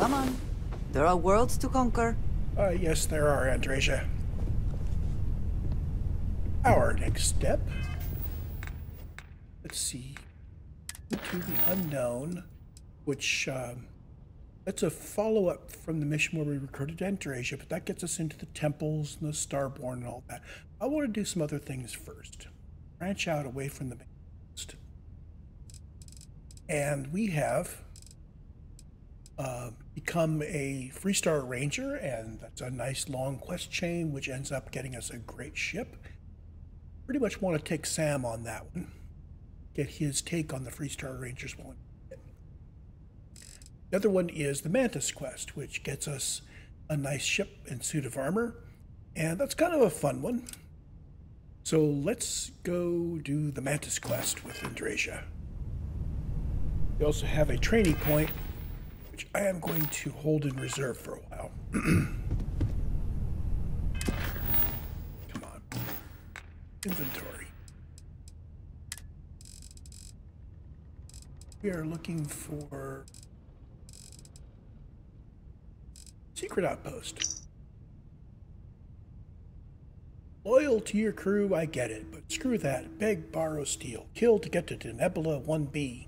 Come on. There are worlds to conquer. Yes, there are, Andreja. Our next step. Let's see. Into the unknown, which that's a follow-up from the mission where we recruited Andreja, but that gets us into the temples and the Starborn and all that. I want to do some other things first. Branch out away from the main coast. And we have become a Freestar Ranger, and that's a nice long quest chain, which ends up getting us a great ship. Pretty much want to take Sam on that one. Get his take on the Freestar Rangers one. The other one is the Mantis quest, which gets us a nice ship and suit of armor, and that's kind of a fun one. So let's go do the Mantis quest with Andreja. We also have a training point, which I am going to hold in reserve for a while. Come on. Inventory. We are looking for Secret Outpost. Loyal to your crew, I get it, but screw that. Beg, borrow, steal. Kill to get to Nebula 1B.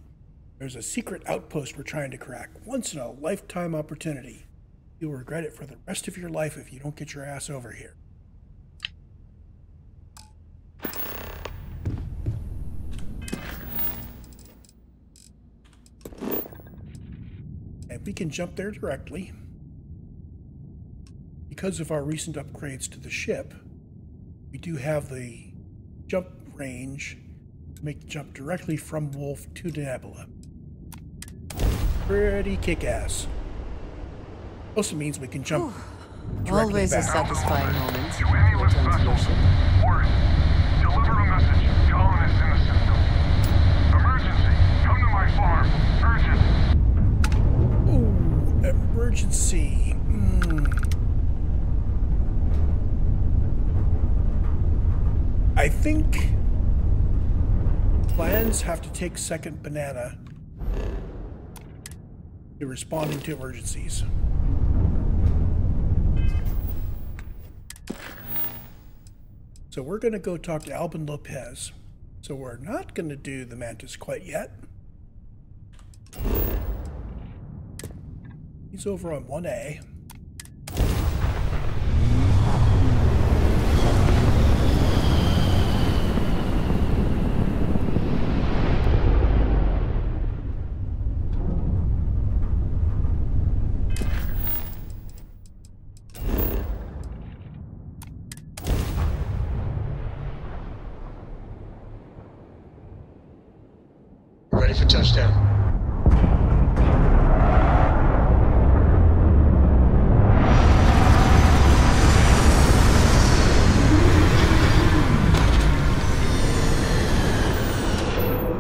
There's a secret outpost we're trying to crack. Once in a lifetime opportunity. You'll regret it for the rest of your life if you don't get your ass over here. And we can jump there directly. Because of our recent upgrades to the ship, we do have the jump range to make the jump directly from Wolf to Nebula. Pretty kick-ass. Also means we can jump directly Always back. a satisfying moment. To any lift vessels. Warren, deliver a message. Colonists in the system. Emergency. Come to my farm. Urgent. Ooh, emergency. I think plans have to take second banana to responding to emergencies. So we're going to go talk to Alban Lopez. So we're not going to do the Mantis quite yet. He's over on 1A. Ready for touchdown.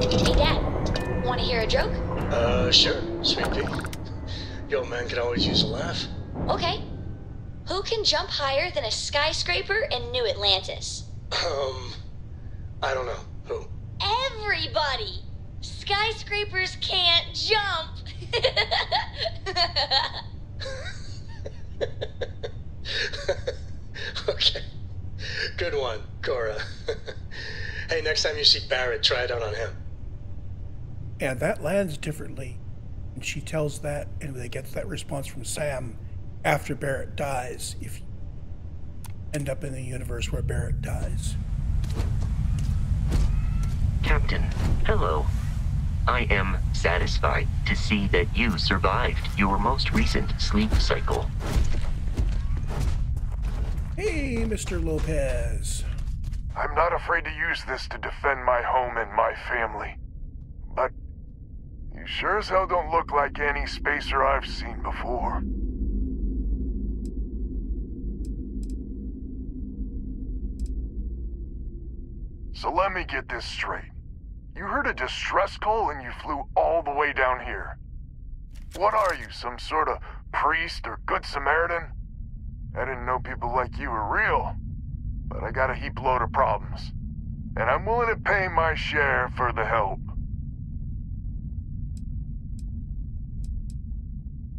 Hey, Dad. Want to hear a joke? Sure, sweet pea. Your old man could always use a laugh. Okay. Who can jump higher than a skyscraper in New Atlantis? I don't know. Who? Everybody! Skyscrapers can't jump! Okay. Good one, Cora. Hey, next time you see Barrett, try it out on him. And that lands differently. And she tells that, and they get that response from Sam after Barrett dies, if you end up in the universe where Barrett dies. Captain, hello. I am satisfied to see that you survived your most recent sleep cycle. Hey, Mr. Lopez. I'm not afraid to use this to defend my home and my family. But you sure as hell don't look like any spacer I've seen before. So let me get this straight. You heard a distress call and you flew all the way down here. What are you, some sort of priest or good Samaritan? I didn't know people like you were real, but I got a heap load of problems. And I'm willing to pay my share for the help.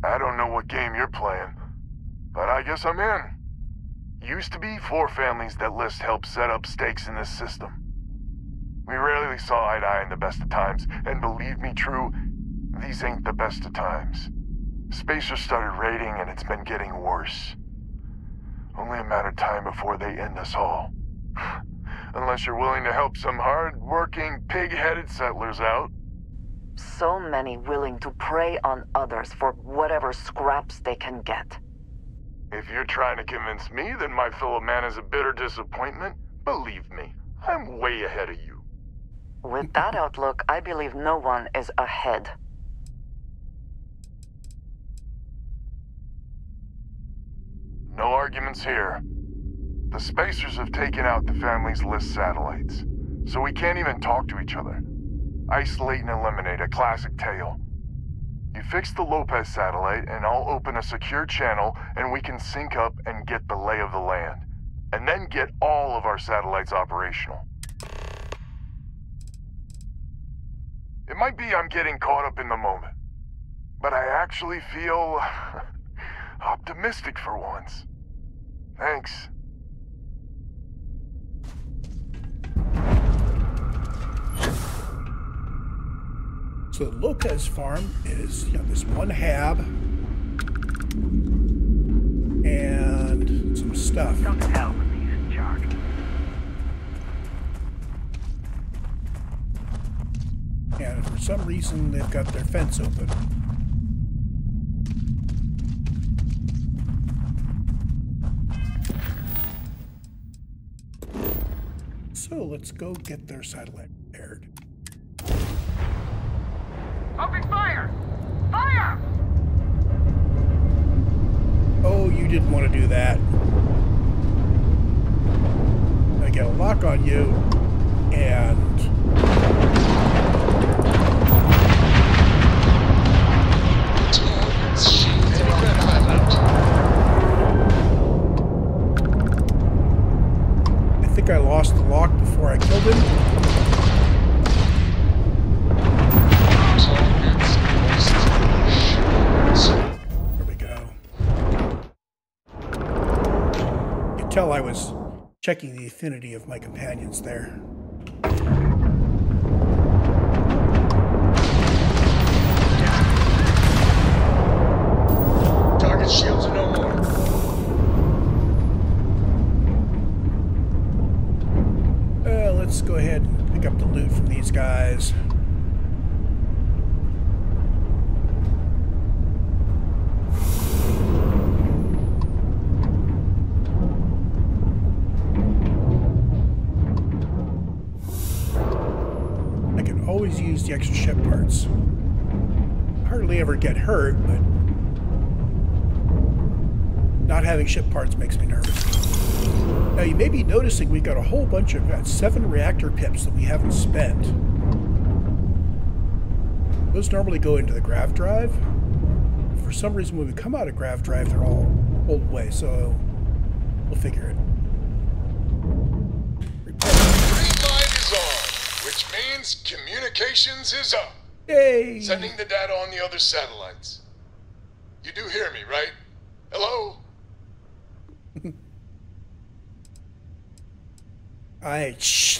I don't know what game you're playing, but I guess I'm in. Used to be 4 families that list helped set up stakes in this system. We rarely saw eye to eye in the best of times, and believe me, True, these ain't the best of times. Spacers started raiding, and it's been getting worse. Only a matter of time before they end us all. Unless you're willing to help some hard-working, pig-headed settlers out. So many willing to prey on others for whatever scraps they can get. If you're trying to convince me that my fellow man is a bitter disappointment, believe me, I'm way ahead of you. With that outlook, I believe no one is ahead. No arguments here. The Spacers have taken out the family's list satellites, so we can't even talk to each other. Isolate and eliminate, a classic tale. You fix the Lopez Satellite, and I'll open a secure channel, and we can sync up and get the lay of the land. And then get all of our satellites operational. It might be I'm getting caught up in the moment, but I actually feel optimistic for once. Thanks. So the Lopez farm is, this one hab and some stuff. Don't tell me he's in charge. And for some reason, they've got their fence open. So let's go get their satellite repaired. Open fire! Fire! Oh, you didn't want to do that. I get a lock on you, and... I think I lost the lock before I killed him. There we go. You can tell I was checking the affinity of my companions there. Target shields are no more. Let's go ahead and pick up the loot from these guys. I can always use the extra ship parts. Hardly ever get hurt, but not having ship parts makes me nervous. Now you may be noticing we've got a whole bunch of 7 reactor pips that we haven't spent. Those normally go into the grav drive. For some reason when we come out of grav drive they're all pulled away, so we'll figure it. Green light is on, which means communications is up. Yay! Sending the data on the other satellites. You do hear me, right? Hello?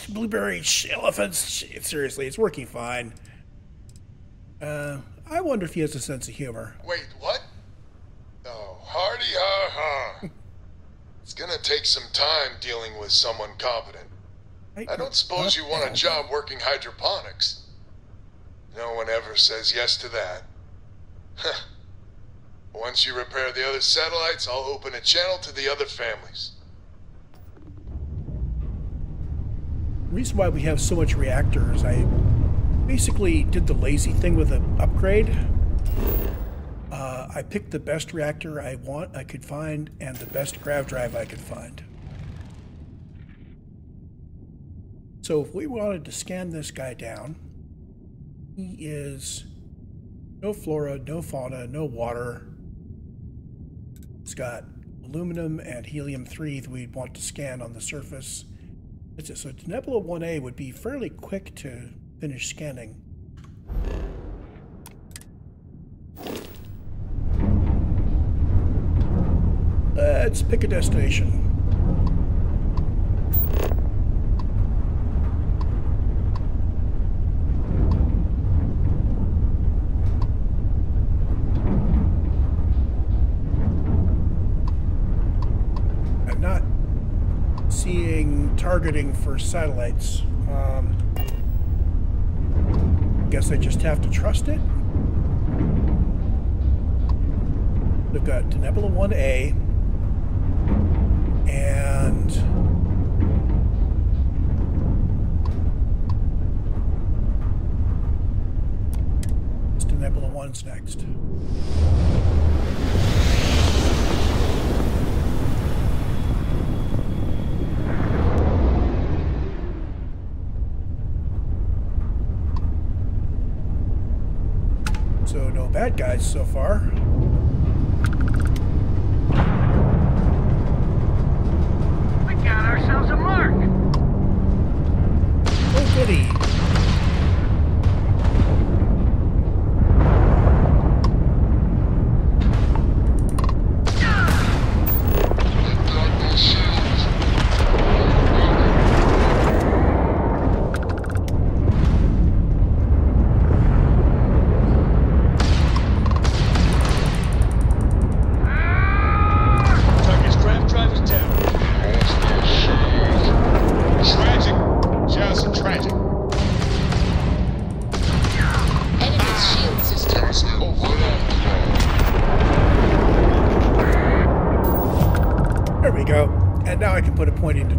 Blueberry elephants. Seriously, it's working fine. I wonder if he has a sense of humor. Wait, what? Oh, hardy ha ha. It's gonna take some time dealing with someone competent. I don't suppose you want a job working hydroponics. No one ever says yes to that. Huh. Once you repair the other satellites, I'll open a channel to the other families. The reason why we have so much reactors, I basically did the lazy thing with an upgrade. I picked the best reactor I could find and the best grav drive I could find. So if we wanted to scan this guy down, he is no flora, no fauna, no water. It's got aluminum and helium-3 that we'd want to scan on the surface. That's it. So Nebula 1A would be fairly quick to finish scanning. Let's pick a destination. I'm not seeing targeting for satellites. Guess I just have to trust it. We've got Nebula 1A and Nebula 1's next. So no bad guys so far. We got ourselves a mark. Oh goody.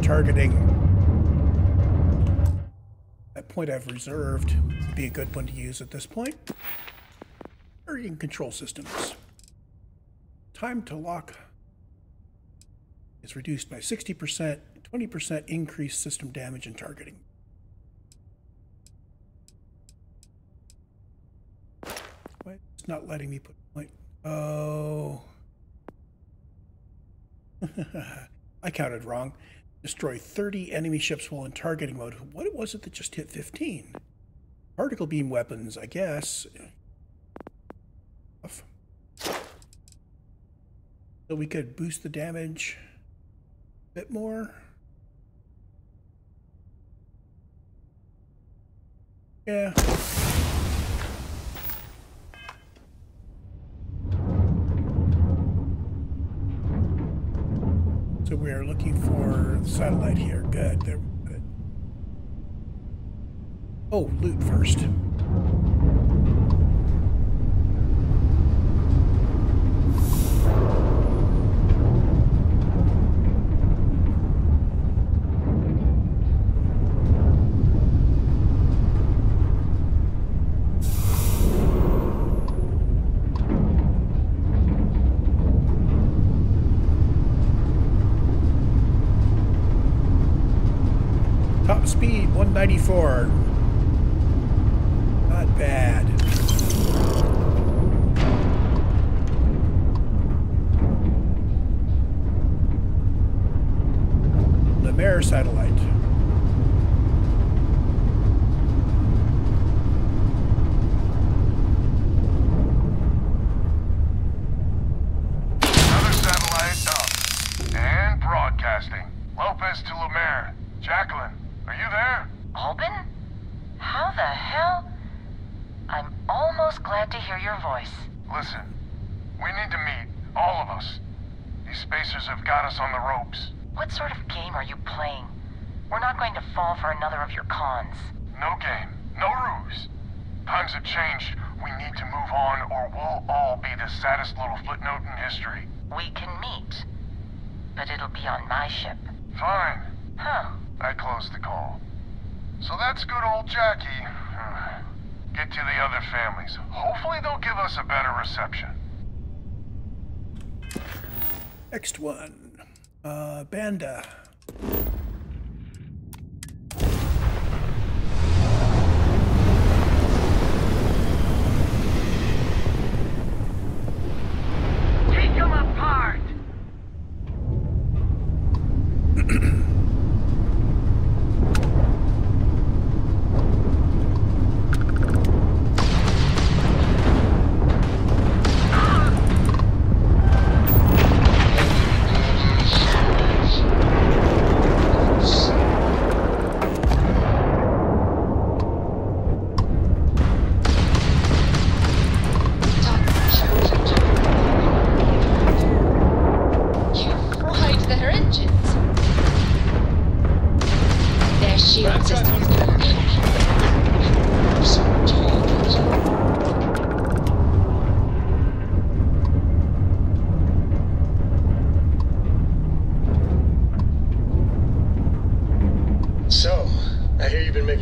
Targeting. That point I've reserved would be a good one to use at this point. Targeting control systems. Time to lock is reduced by 60%, 20% increased system damage and targeting. Why it's not letting me put a point? Oh. I counted wrong. Destroy 30 enemy ships while in targeting mode. What was it that just hit 15? Particle beam weapons, I guess. So we could boost the damage a bit more. Yeah. So we are looking for the satellite here. Good. There. Good. Oh, loot first. Top speed 194. Not bad. Lemaire Satellite. Another satellite up. And broadcasting. Lopez to Lemaire. Jacquelyn, are you there? Alban? How the hell? I'm almost glad to hear your voice. Listen, we need to meet, all of us. These spacers have got us on the ropes. What sort of game are you playing? We're not going to fall for another of your cons. No game, no ruse. Times have changed. We need to move on or we'll all be the saddest little footnote in history. We can meet, but it'll be on my ship. Fine. Huh. I closed the call. So that's good old Jackie. Get to the other families. Hopefully they'll give us a better reception. Next one. Banda. Take them apart.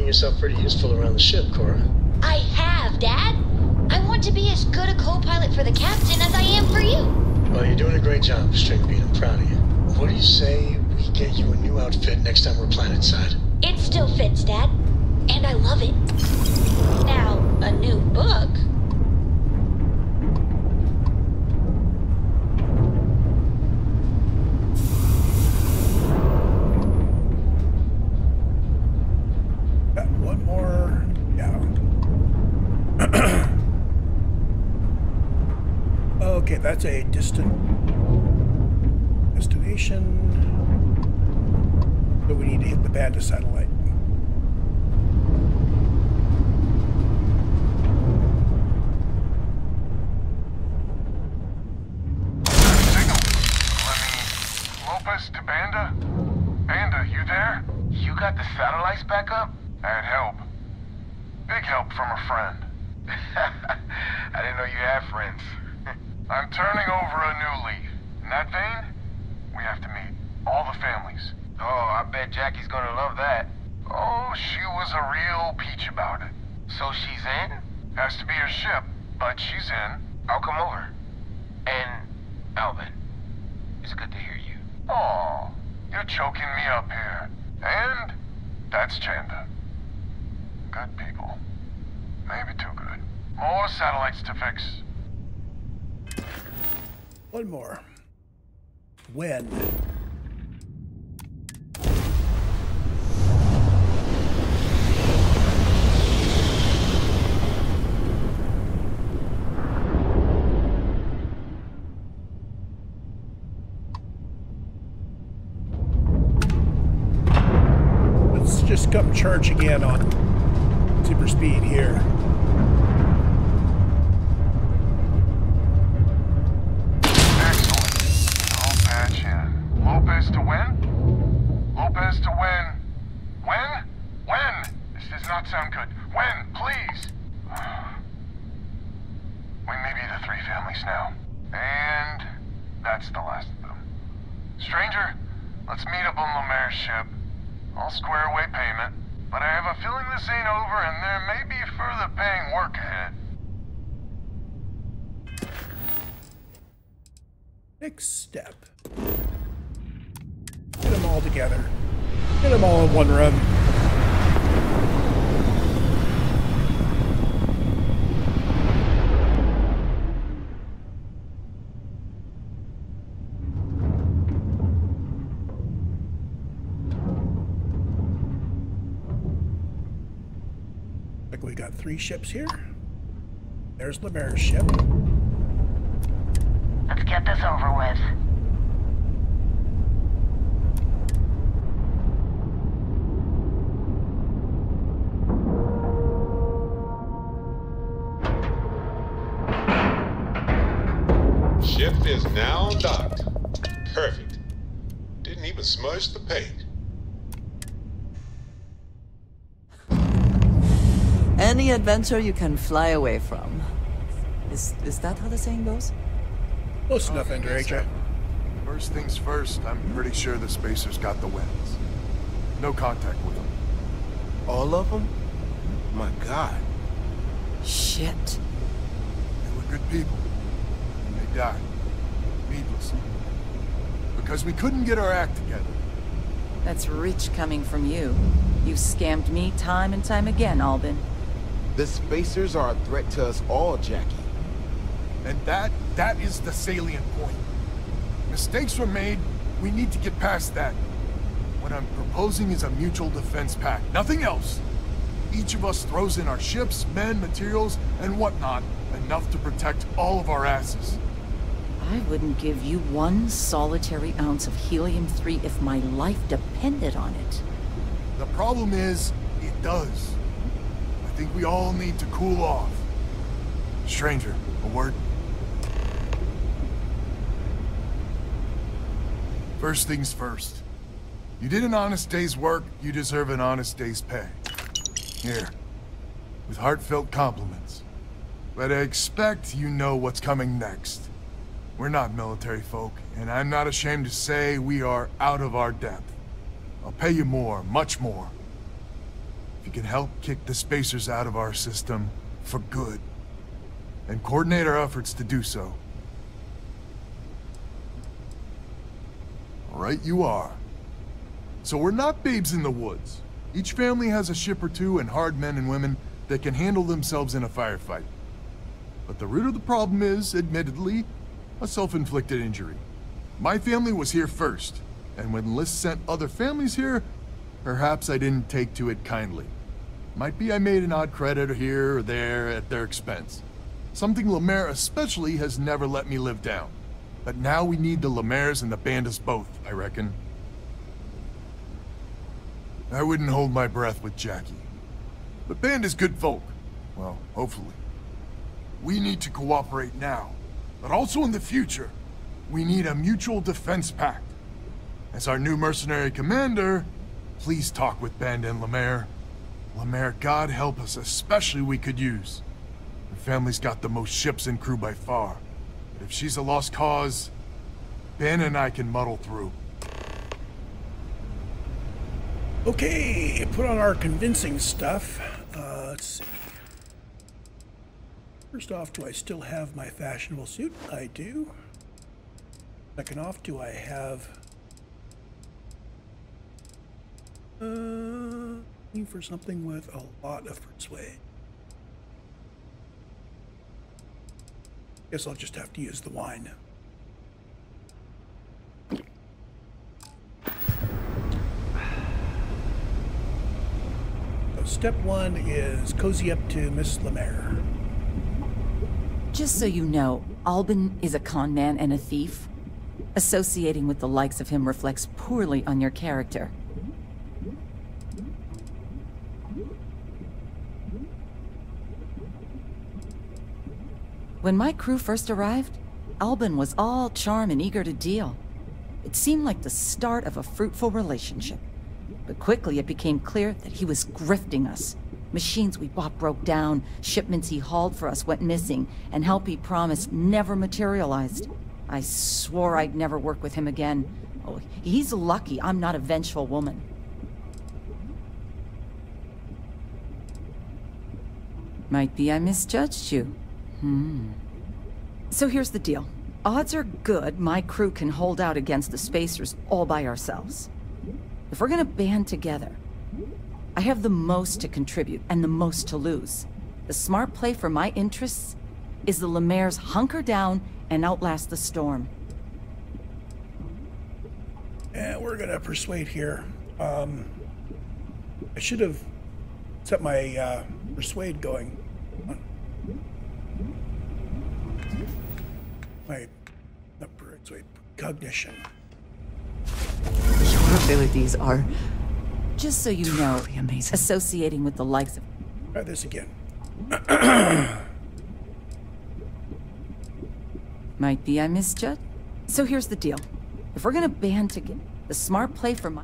making yourself pretty useful around the ship, Cora. I have, Dad. I want to be as good a co-pilot for the captain as I am for you. Well, you're doing a great job, Stringbean. I'm proud of you. What do you say we get you a new outfit next time we're planetside? It still fits, Dad. And I love it. Now, a new book. Got one more. Yeah. Okay, that's a distant destination. So we need to hit the Banda satellite. Signal. Lopez to Banda? Banda, you there? You got the satellites back up? I had help. Big help from a friend. I didn't know you had friends. I'm turning over a new leaf. In that vein, we have to meet all the families. Oh, I bet Jackie's gonna love that. Oh, she was a real peach about it. So she's in? Has to be her ship, but she's in. I'll come over. And, Alban, it's good to hear you. Aw, you're choking me up here. And that's Chanda. Good people. Maybe too good. More satellites to fix. One more. Wen. Let's just come charge again on super speed here. Lopez to Wen? Lopez to Wen. Wen? Wen! This does not sound good. Wen, please! We may be the three families now. And that's the last of them. Stranger, let's meet up on Lemaire's ship. I'll square away payment, but I have a feeling this ain't over and there may be further paying work ahead. Next step. Get them all together. Get them all in one run. Like we got 3 ships here. There's Lemaire's ship. Let's get this over with. Ship is now docked. Perfect. Didn't even smudge the paint. Any adventure you can fly away from. Is that how the saying goes? Close enough, Andreja. First things first, I'm pretty sure the Spacers got the Wens. No contact with them. All of them? My God. Shit. They were good people. And they died. Needlessly. Because we couldn't get our act together. That's rich coming from you. You've scammed me time and time again, Alban. The Spacers are a threat to us all, Jackie. And that is the salient point. Mistakes were made, we need to get past that. What I'm proposing is a mutual defense pact, nothing else. Each of us throws in our ships, men, materials, and whatnot, enough to protect all of our asses. I wouldn't give you one solitary ounce of helium-3 if my life depended on it. The problem is, it does. I think we all need to cool off. Stranger, a word? First things first. You did an honest day's work, you deserve an honest day's pay. Here, with heartfelt compliments. But I expect you know what's coming next. We're not military folk, and I'm not ashamed to say we are out of our depth. I'll pay you more, much more. if you can help kick the spacers out of our system for good, and coordinate our efforts to do so. Right you are. So we're not babes in the woods. Each family has a ship or two and hard men and women that can handle themselves in a firefight. But the root of the problem is, admittedly, a self-inflicted injury. My family was here first, and when List sent other families here, perhaps I didn't take to it kindly. Might be I made an odd credit here or there at their expense. Something Lemaire especially has never let me live down. But now we need the Lemaires and the Bandas both, I reckon. I wouldn't hold my breath with Jackie. But Banda's good folk. Well, hopefully. We need to cooperate now, but also in the future. We need a mutual defense pact. As our new mercenary commander, please talk with Banda and Lemaire. Lemaire, God help us, especially we could use. Her family's got the most ships and crew by far. But if she's a lost cause, Banda and I can muddle through. Okay, put on our convincing stuff. Let's see. First off, do I still have my fashionable suit? I do. Second off, do I have... looking for something with a lot of persuade. Guess I'll just have to use the wine. So step one is cozy up to Miss Lemaire. Just so you know, Alban is a con man and a thief. Associating with the likes of him reflects poorly on your character. When my crew first arrived, Alban was all charm and eager to deal. It seemed like the start of a fruitful relationship. But quickly it became clear that he was grifting us. Machines we bought broke down, shipments he hauled for us went missing, and help he promised never materialized. I swore I'd never work with him again. Oh, he's lucky I'm not a vengeful woman. Might be I misjudged you. So here's the deal. Odds are good my crew can hold out against the Spacers all by ourselves. If we're gonna band together, I have the most to contribute and the most to lose. The smart play for my interests is the Lemaire's hunker down and outlast the storm. And we're gonna persuade here. I should have set my persuade going. Not persuade, cognition. Your abilities are just so you know, amazing. Associating with the likes of... Try this again. Might be I misjudged. So here's the deal. If we're gonna band together, the smart play for my...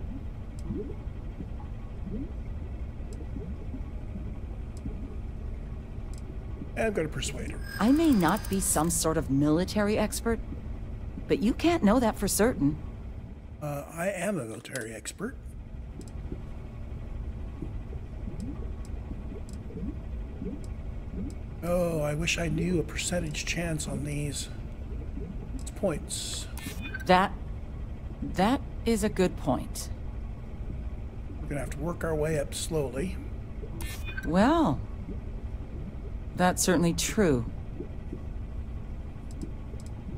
I'm gonna persuade her. I may not be some sort of military expert, but you can't know that for certain. I am a military expert. Oh, I wish I knew a percentage chance on these points. That is a good point. We're gonna have to work our way up slowly. Well, that's certainly true.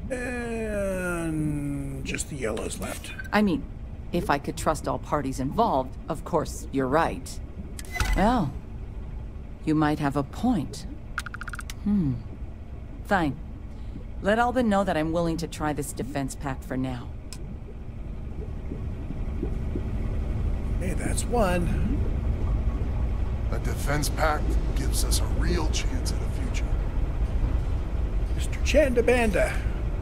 And just the yellows left. I mean, if I could trust all parties involved, of course, you're right. Well, you might have a point. Fine. Let Alban know that I'm willing to try this defense pact for now. Hey, that's one. A defense pact gives us a real chance at a future. Mr. Chanda Banda.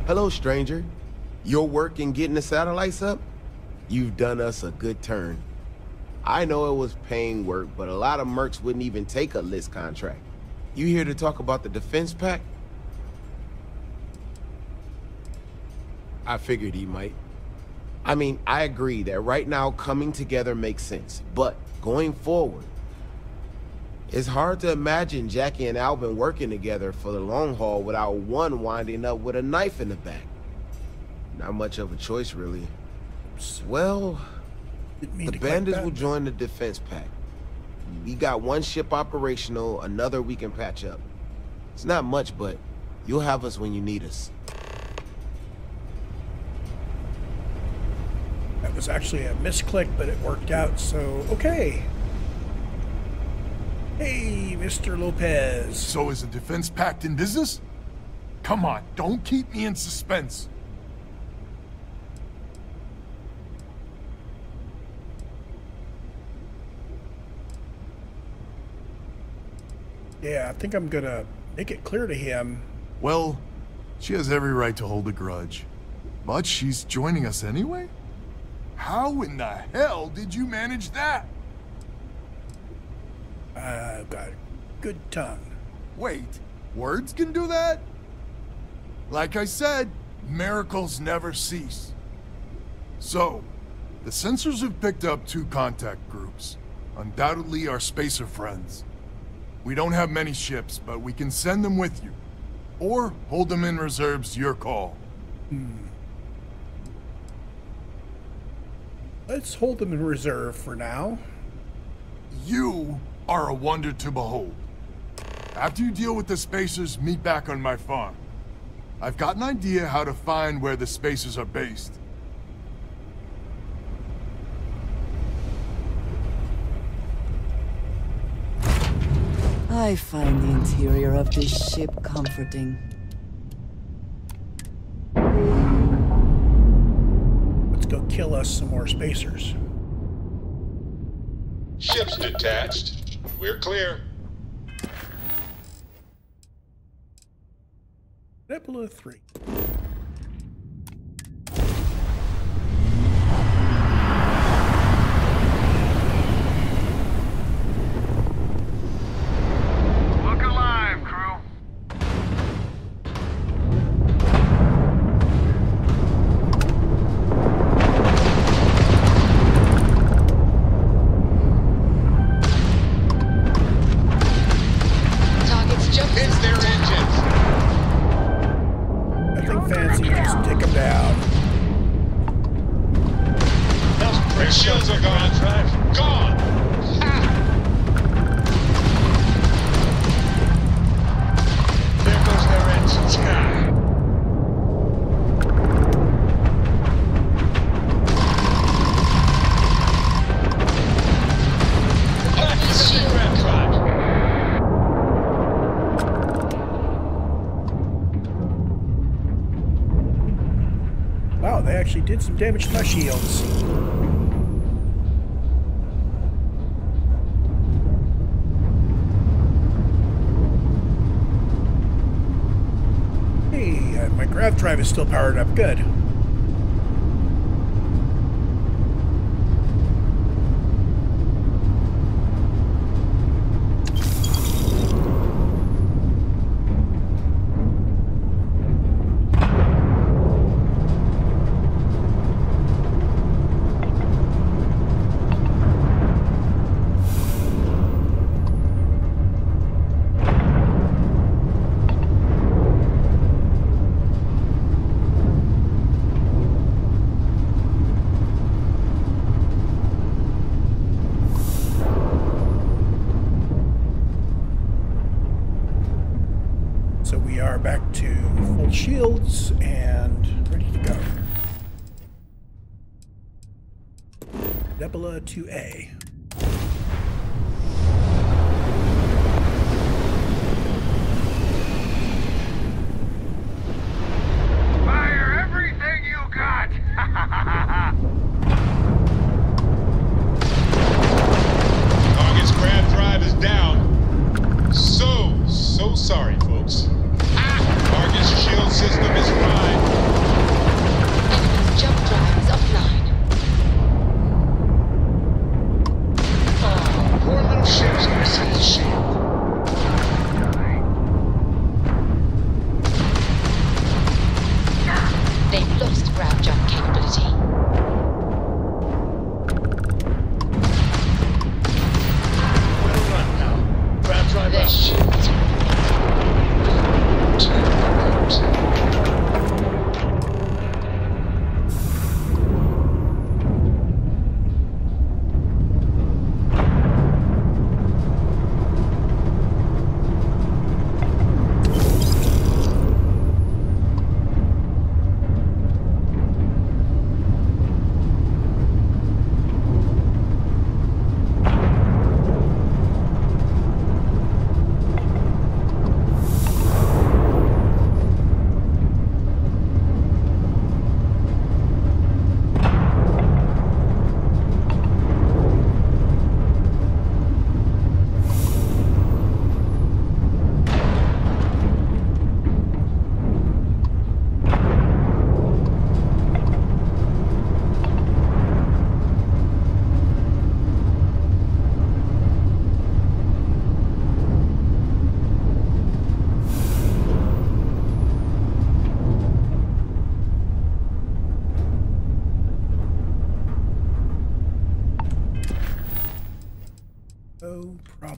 Hello, stranger. Your work in getting the satellites up? You've done us a good turn. I know it was paying work, but a lot of mercs wouldn't even take a list contract. You here to talk about the defense pact? I figured he might. I mean, I agree that right now coming together makes sense, but going forward, It's hard to imagine Jackie and Alban working together for the long haul without one winding up with a knife in the back. Not much of a choice, really. Well, the bandits will join the defense pack. We got one ship operational, another we can patch up. It's not much, but you'll have us when you need us. That was actually a misclick, but it worked out, so okay. Hey, Mr. Lopez. So is the defense pact in business? Come on, don't keep me in suspense. Yeah, I think I'm gonna make it clear to him. Well, she has every right to hold a grudge. But she's joining us anyway? How in the hell did you manage that? I've got a good tongue. Wait, words can do that? Like I said, miracles never cease. So, the sensors have picked up 2 contact groups. Undoubtedly our spacer friends. We don't have many ships, but we can send them with you. Or hold them in reserves, your call. Let's hold them in reserve for now. You are a wonder to behold. After you deal with the spacers, meet back on my farm. I've got an idea how to find where the spacers are based. I find the interior of this ship comforting. Let's go kill us some more spacers. Ship's detached. We're clear. Nebula 3. Look alive, crew. Target's jumped. Hits their engines. Nothing fancy, just take them down. Their shields are gone. Gone! There goes their engines. Enemy's shield. Wow, they actually did some damage to my shields. Hey, my grav drive is still powered up. Good. So we are back to full shields and ready to go. Nebula 2A. Fire everything you got! Target's grav drive is down. So sorry, folks. Target's shield system is fried. Enemy's jump drive is offline.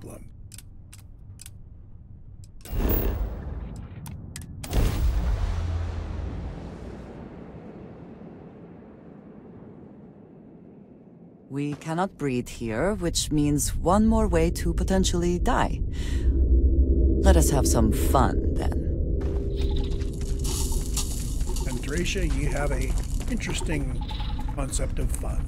problem. We cannot breathe here, which means one more way to potentially die. Let us have some fun, then. Andreja, you have a interesting concept of fun.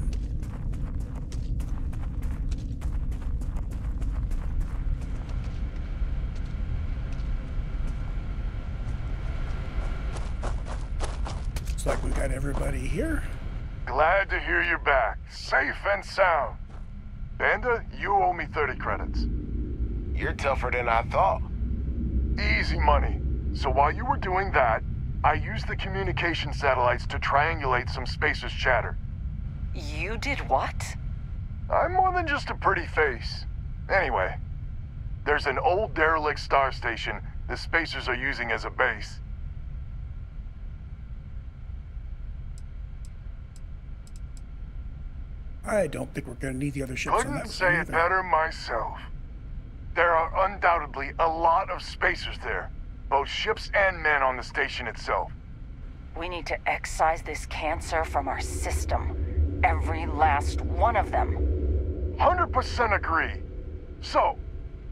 Looks like we got everybody here. Glad to hear you're back, safe and sound. Banda, you owe me 30 credits. You're tougher than I thought. Easy money. So while you were doing that, I used the communication satellites to triangulate some spacers' chatter. You did what? I'm more than just a pretty face. Anyway, there's an old derelict star station the spacers are using as a base. I don't think we're going to need the other ships on that. Couldn't say it better myself. There are undoubtedly a lot of spacers there, both ships and men on the station itself. We need to excise this cancer from our system. Every last one of them. 100% agree. So,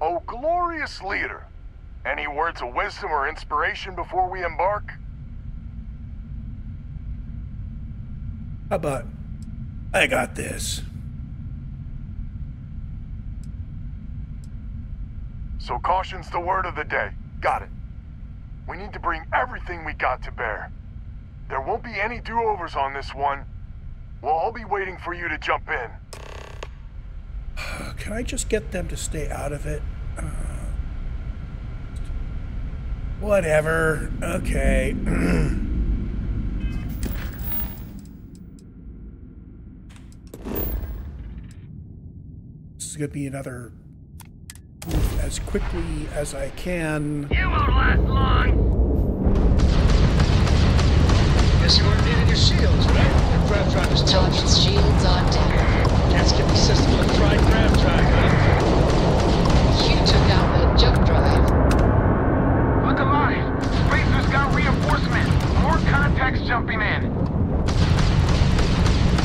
oh glorious leader, any words of wisdom or inspiration before we embark? How about, I got this. So caution's the word of the day. Got it. We need to bring everything we got to bear. There won't be any do-overs on this one. We'll all be waiting for you to jump in. Can I just get them to stay out of it? Whatever. Okay. This is going to be another move as quickly as I can. You won't last long! Guess you weren't needing your shields, right? Grav driver's Target's shields on down. Can't skip the system with a fried grav drive, huh? You took out the jump drive. Look alive! Spacers got reinforcements! More contacts jumping in!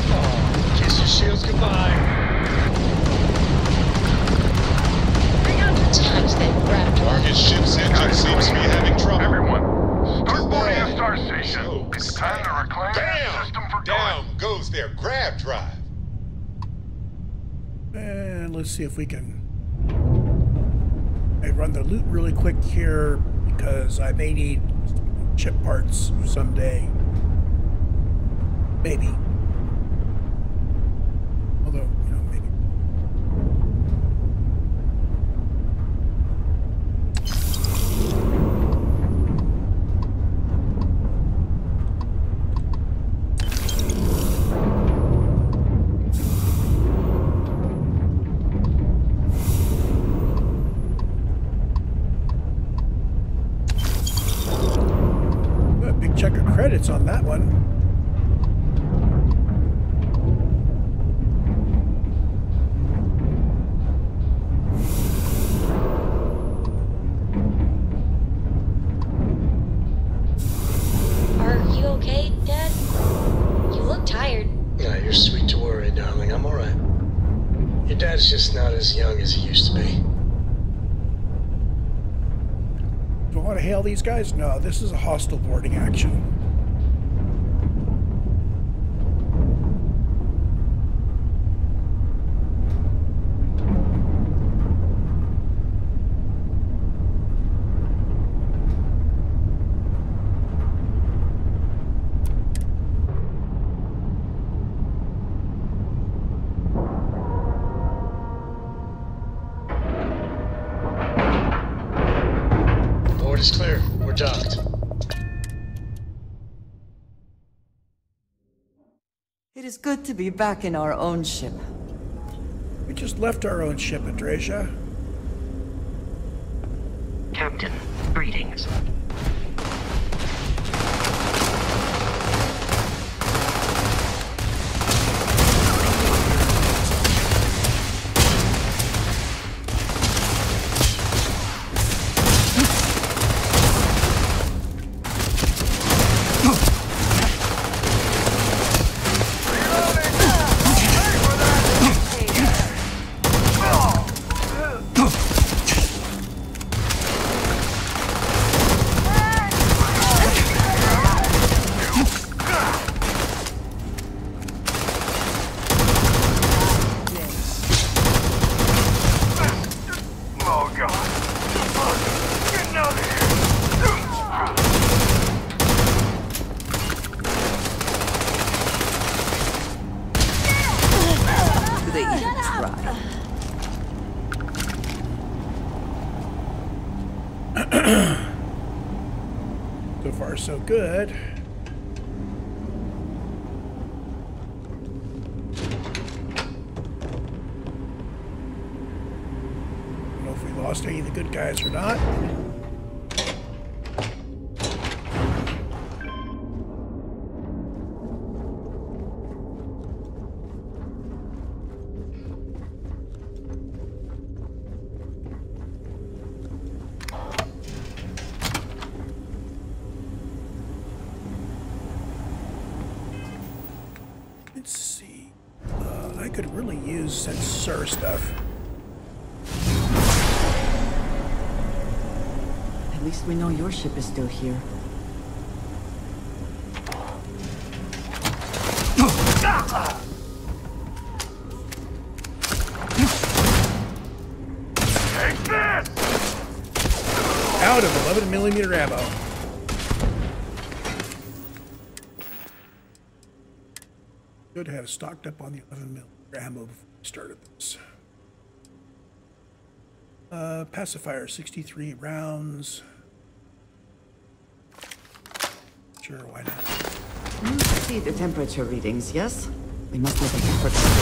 Oh, kiss your shields goodbye. Times that grav drive. Target ship's engine seems to be having trouble. Everyone, start boarding bad. the star station. So It's time to reclaim the system for Down good. goes their grav drive. And let's see if we can... I run the loot really quick here because I may need chip parts someday. Maybe. Although, you know, maybe. A big check of credits on that one. Are you okay, Dad? You look tired. Nah, you're sweet to worry, darling. I'm alright. Your dad's just not as young as he used to be. Do I want to hail these guys? No, this is a hostile boarding action. Board is clear. We're docked. It is good to be back in our own ship. We just left our own ship, Andreja. Captain, greetings. so good. Don't know if we lost any of the good guys or not. Let's see. I could really use sensor stuff. At least we know your ship is still here. Take this! Out of 11mm ammo. Good to have stocked up on the 11mm ammo before we started this. Pacifier, 63 rounds. Sure, why not? You see the temperature readings, yes? We must make an effort to get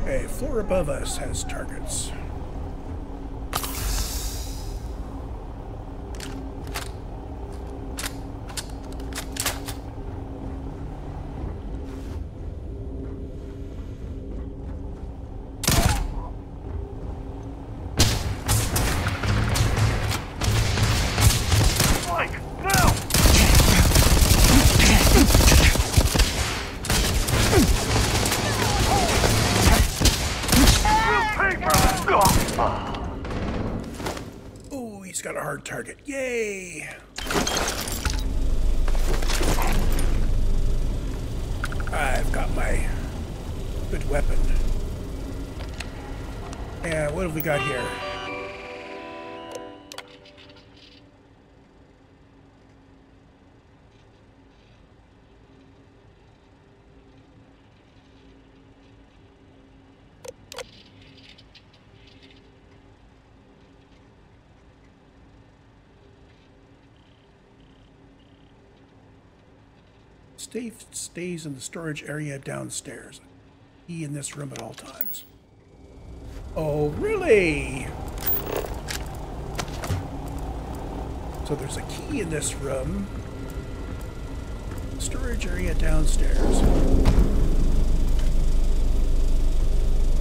Okay, floor above us has targets. Oh, he's got a hard target. Yay! I've got my good weapon. Yeah, what have we got here? Safe stays in the storage area downstairs. Key in this room at all times. Oh, really? So there's a key in this room. Storage area downstairs.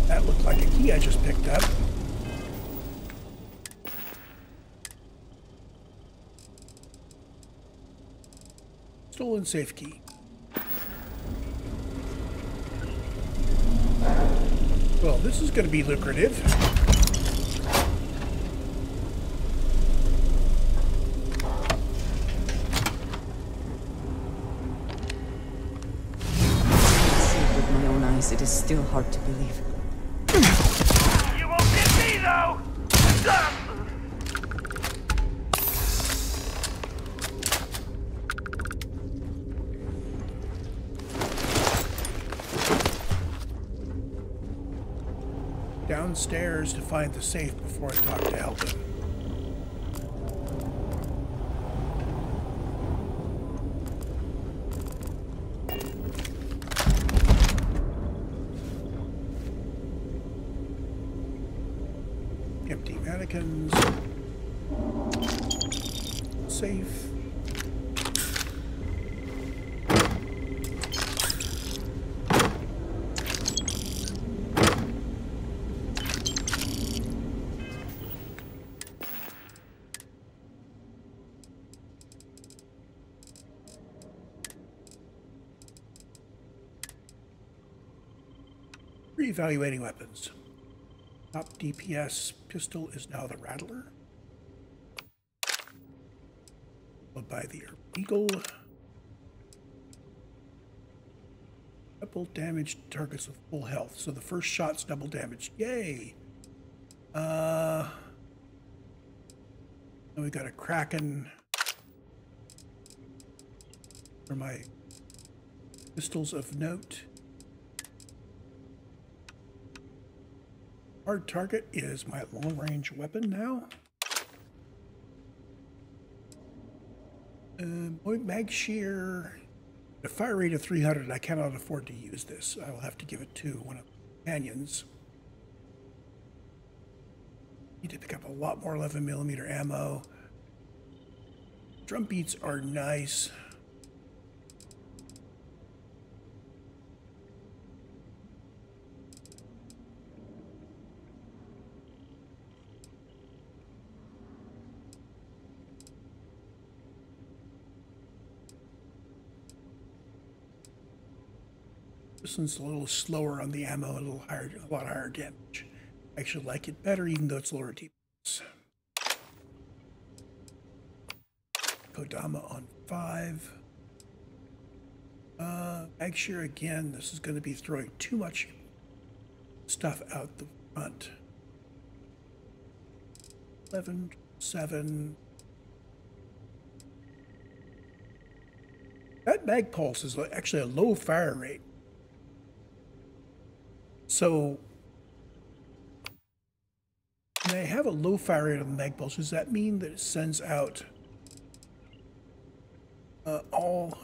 That looked like a key I just picked up. Stolen safe key. Well, this is going to be lucrative. With my own eyes, it is still hard to believe. You won't get me, though! Downstairs to find the safe before I talk to Alban. Empty mannequins. Safe. Reevaluating weapons. Top DPS pistol is now the Rattler. Followed by the Eagle. Double damage targets with full health. So the first shot's double damage. Yay! Then we got a Kraken for my pistols of note. Hard target is my long-range weapon now. Mag shear. A fire rate of 300. I cannot afford to use this. I will have to give it to one of the companions. Need to pick up a lot more 11mm ammo. Drum beats are nice. This one's a little slower on the ammo, a lot higher damage. I actually like it better, even though it's lower DPS. Kodama on 5. Mag shear again. This is going to be throwing too much stuff out the front. 11, 7. That mag pulse is actually a low fire rate. So, when I have a low fire rate on the mag pulse, does that mean that it sends out all...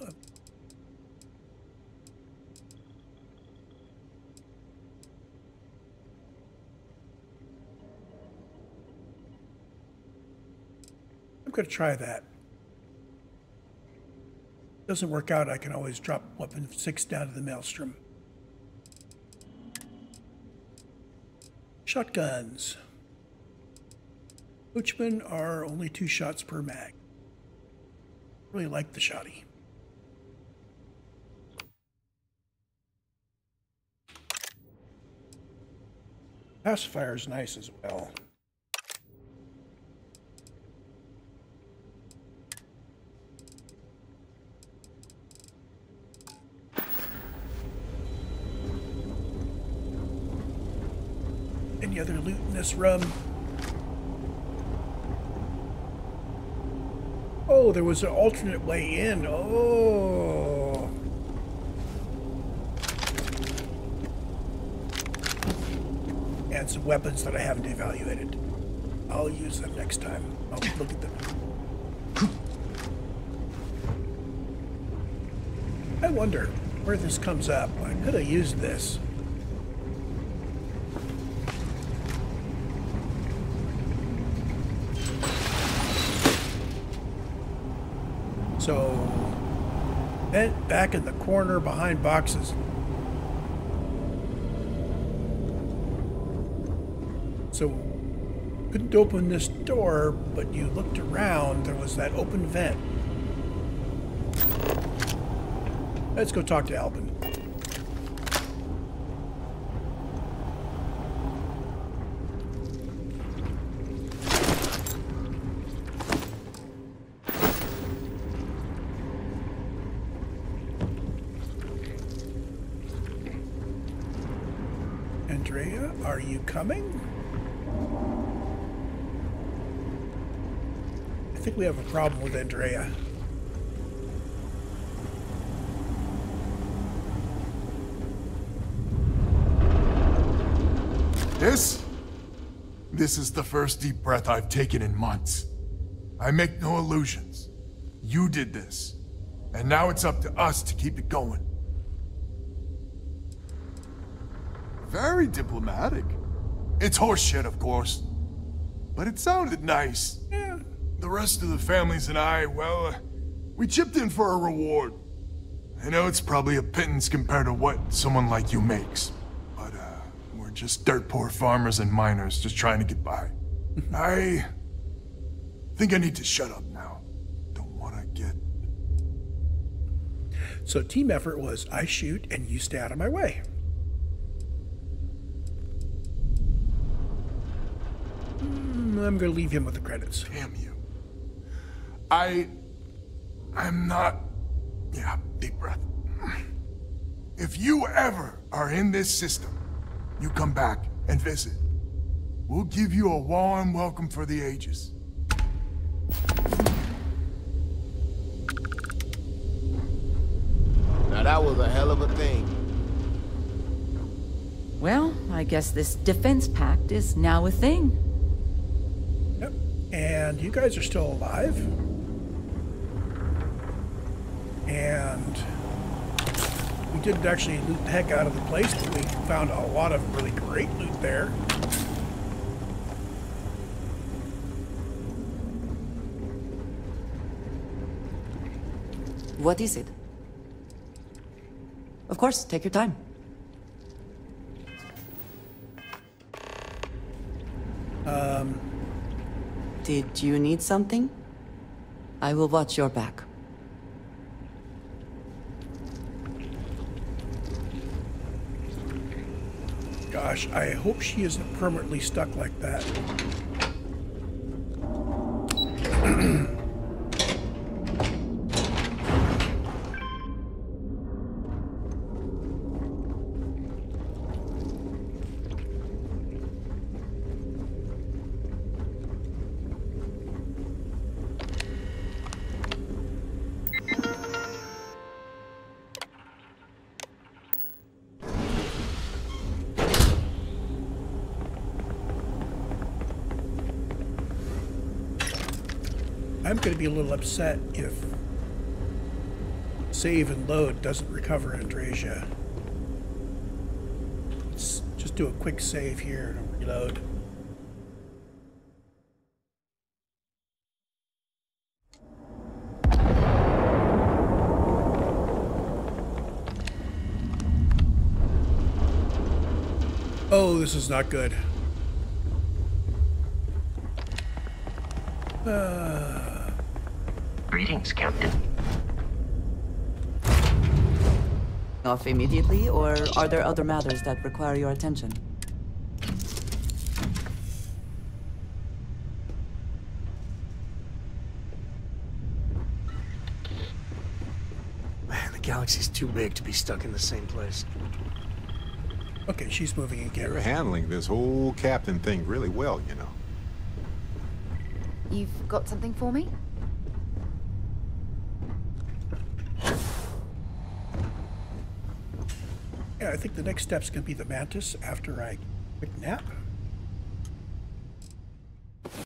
I'm going to try that. Doesn't work out, I can always drop weapon 6 down to the Maelstrom. Shotguns. Coachmen are only 2 shots per mag. Really like the shotty. Pacifier is nice as well. Any other loot in this room? Oh, there was an alternate way in. Oh. And some weapons that I haven't evaluated. I'll use them next time. I'll look at them. I wonder where this comes up. I could have used this. So, vent back in the corner behind boxes. So, couldn't open this door, but you looked around, there was that open vent. Let's go talk to Alban. Andreja, are you coming? I think we have a problem with Andreja. This is the first deep breath I've taken in months. I make no illusions. You did this. And now it's up to us to keep it going. Very diplomatic. It's horseshit, of course. But it sounded nice. Yeah. The rest of the families and I, well, we chipped in for a reward. I know it's probably a pittance compared to what someone like you makes. But, we're just dirt poor farmers and miners just trying to get by. I think I need to shut up now. Don't want to get... So team effort was I shoot and you stay out of my way. I'm going to leave him with the credits. Damn you. I'm not... Yeah, deep breath. If you ever are in this system, you come back and visit. We'll give you a warm welcome for the ages. Now that was a hell of a thing. Well, I guess this defense pact is now a thing. Yep. And you guys are still alive. And we didn't actually loot the heck out of the place, but we found a lot of really great loot there. What is it? Of course, take your time. Did you need something? I will watch your back. Gosh, I hope she isn't permanently stuck like that. I'm going to be a little upset if save and load doesn't recover Andreja. Let's just do a quick save here and reload. Oh, this is not good. Greetings, Captain. Off immediately, or are there other matters that require your attention? Man, the galaxy's too big to be stuck in the same place. Okay, she's moving again. You're handling this whole captain thing really well, you know. You've got something for me? Yeah, I think the next step's going to be the Mantis after I quick nap.